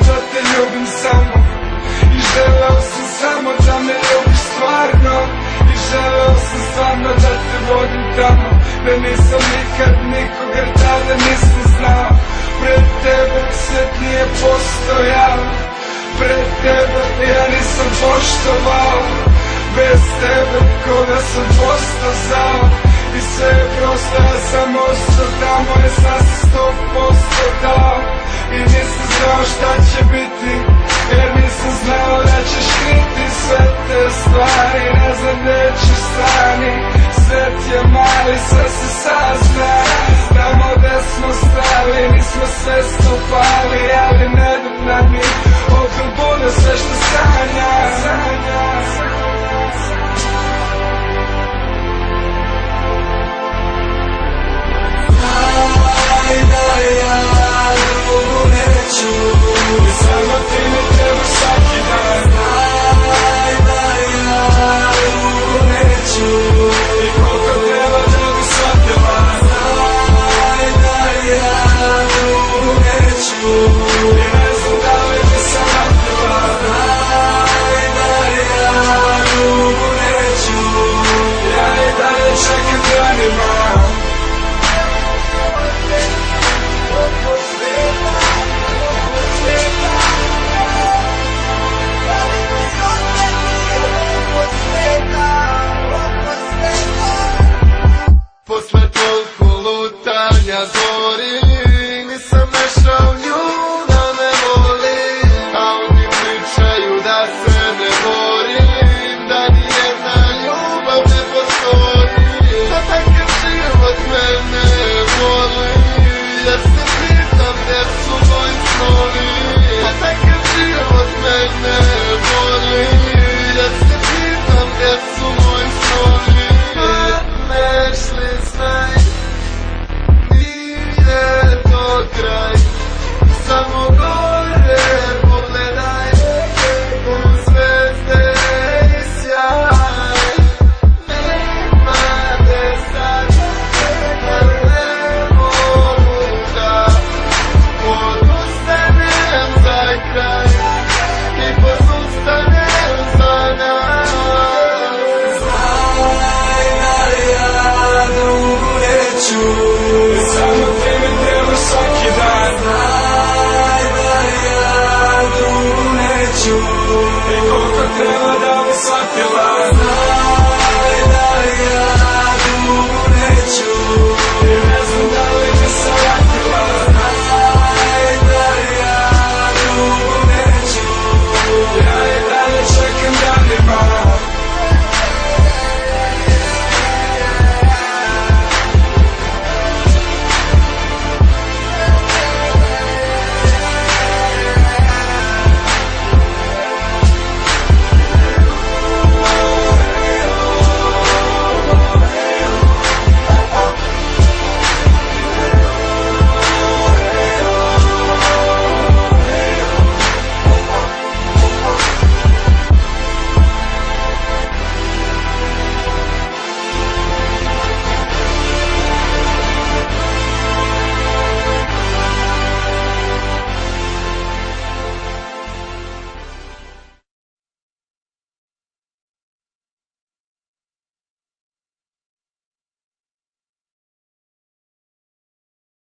da te ljubim samo. I želeo sam samo da me ljubiš stvarno. I želeo sam stvarno da te vodim tamo gde nisam nikad nikoga tada nisam znao. Pred tebe svet nije postojao, pred tebe ja nisam poštovao. Bez tebe ko da sam postao zao. I sve je prosto, ja sam ostao tamo, jer sam se 100% dao. I nisam znao šta